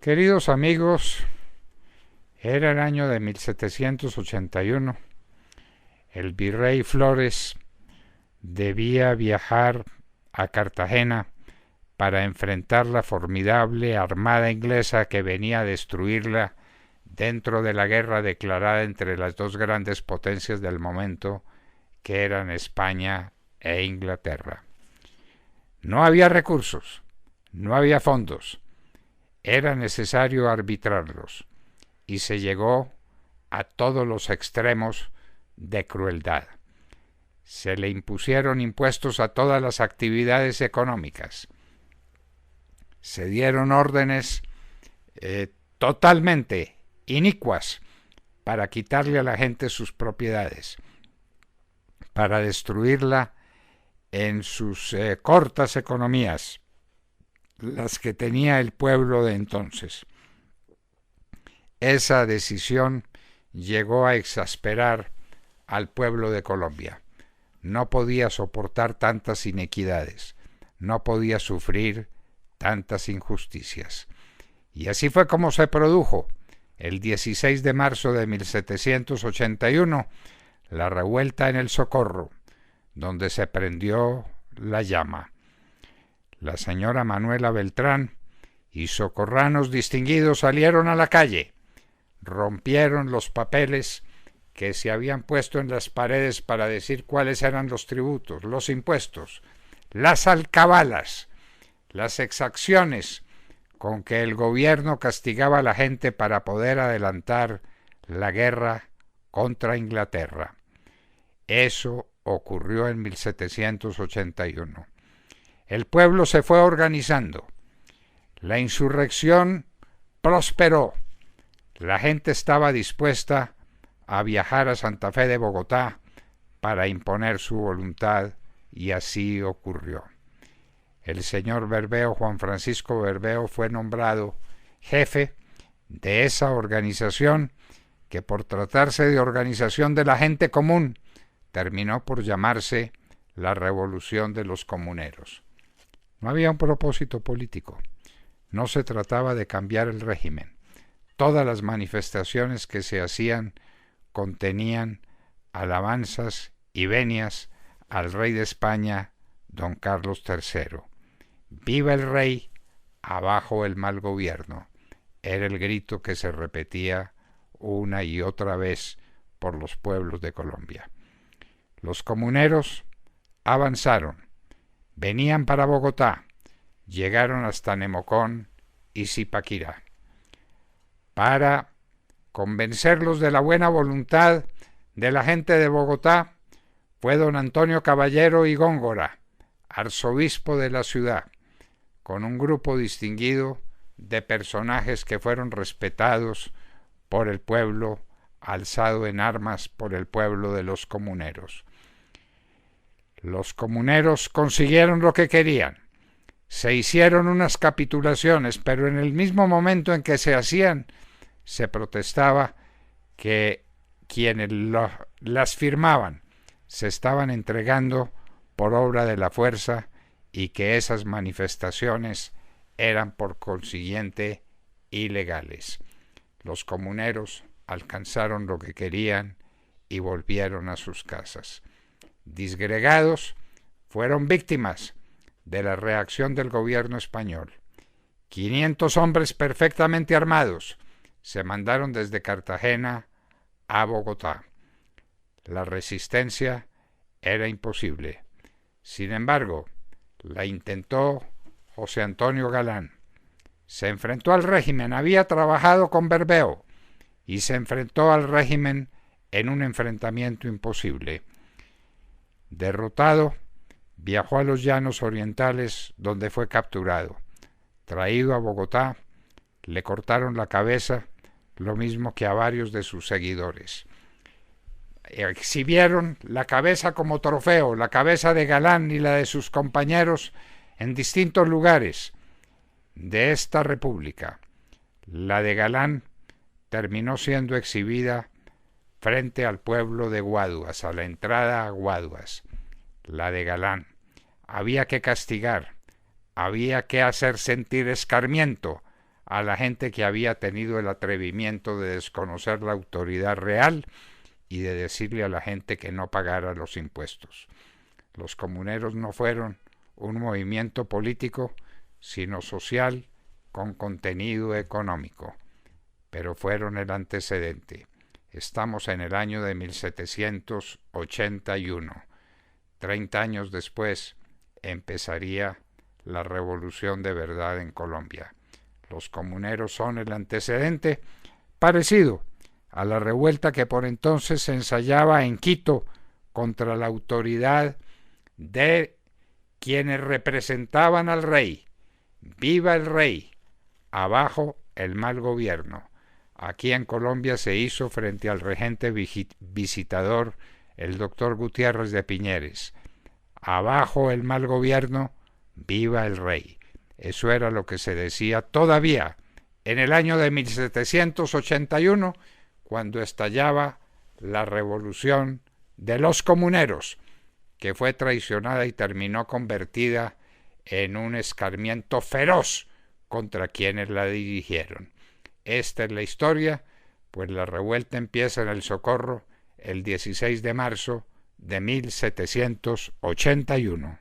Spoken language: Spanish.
Queridos amigos, era el año de 1781. El virrey Flores debía viajar a Cartagena para enfrentar la formidable armada inglesa que venía a destruirla dentro de la guerra declarada entre las dos grandes potencias del momento, que eran España e Inglaterra. No había recursos, no había fondos, era necesario arbitrarlos, y se llegó a todos los extremos de crueldad. Se le impusieron impuestos a todas las actividades económicas. Se dieron órdenes totalmente inicuas para quitarle a la gente sus propiedades, para destruirla en sus cortas economías, las que tenía el pueblo de entonces. Esa decisión llegó a exasperar al pueblo de Colombia. No podía soportar tantas inequidades, no podía sufrir tantas injusticias. Y así fue como se produjo, el 16 de marzo de 1781, la revuelta en el Socorro, donde se prendió la llama. La señora Manuela Beltrán y socorranos distinguidos salieron a la calle, rompieron los papeles que se habían puesto en las paredes para decir cuáles eran los tributos, los impuestos, las alcabalas, las exacciones con que el gobierno castigaba a la gente para poder adelantar la guerra contra Inglaterra. Eso ocurrió en 1781. El pueblo se fue organizando. La insurrección prosperó. La gente estaba dispuesta a viajar a Santa Fe de Bogotá para imponer su voluntad, y así ocurrió. El señor Berbeo, Juan Francisco Berbeo, fue nombrado jefe de esa organización que, por tratarse de organización de la gente común, terminó por llamarse la Revolución de los Comuneros. No había un propósito político. No se trataba de cambiar el régimen. Todas las manifestaciones que se hacían contenían alabanzas y venias al rey de España, don Carlos III. ¡Viva el rey! ¡Abajo el mal gobierno! Era el grito que se repetía una y otra vez por los pueblos de Colombia. Los comuneros avanzaron, venían para Bogotá, llegaron hasta Nemocón y Zipaquirá. Para convencerlos de la buena voluntad de la gente de Bogotá, fue don Antonio Caballero y Góngora, arzobispo de la ciudad, con un grupo distinguido de personajes que fueron respetados por el pueblo, alzado en armas por el pueblo de los comuneros. Los comuneros consiguieron lo que querían. Se hicieron unas capitulaciones, pero en el mismo momento en que se hacían, se protestaba que quienes las firmaban se estaban entregando por obra de la fuerza y que esas manifestaciones eran por consiguiente ilegales. Los comuneros alcanzaron lo que querían y volvieron a sus casas. Disgregados, fueron víctimas de la reacción del gobierno español. 500 hombres perfectamente armados se mandaron desde Cartagena a Bogotá. La resistencia era imposible. Sin embargo, la intentó José Antonio Galán. Se enfrentó al régimen, había trabajado con Berbeo, y se enfrentó al régimen en un enfrentamiento imposible. Derrotado, viajó a los llanos orientales, donde fue capturado. Traído a Bogotá, le cortaron la cabeza, lo mismo que a varios de sus seguidores. Exhibieron la cabeza como trofeo, la cabeza de Galán y la de sus compañeros, en distintos lugares de esta república. La de Galán terminó siendo exhibida frente al pueblo de Guaduas, a la entrada a Guaduas. La de Galán. Había que castigar, había que hacer sentir escarmiento a la gente que había tenido el atrevimiento de desconocer la autoridad real y de decirle a la gente que no pagara los impuestos. Los comuneros no fueron un movimiento político, sino social con contenido económico, pero fueron el antecedente. Estamos en el año de 1781. 30 años después empezaría la revolución de verdad en Colombia. Los comuneros son el antecedente parecido a la revuelta que por entonces se ensayaba en Quito contra la autoridad de quienes representaban al rey. ¡Viva el rey! Abajo el mal gobierno. Aquí en Colombia se hizo frente al regente visitador, el doctor Gutiérrez de Piñeres. Abajo el mal gobierno, viva el rey. Eso era lo que se decía todavía en el año de 1781, cuando estallaba la revolución de los comuneros, que fue traicionada y terminó convertida en un escarmiento feroz contra quienes la dirigieron. Esta es la historia, pues la revuelta empieza en el Socorro el 16 de marzo de 1781.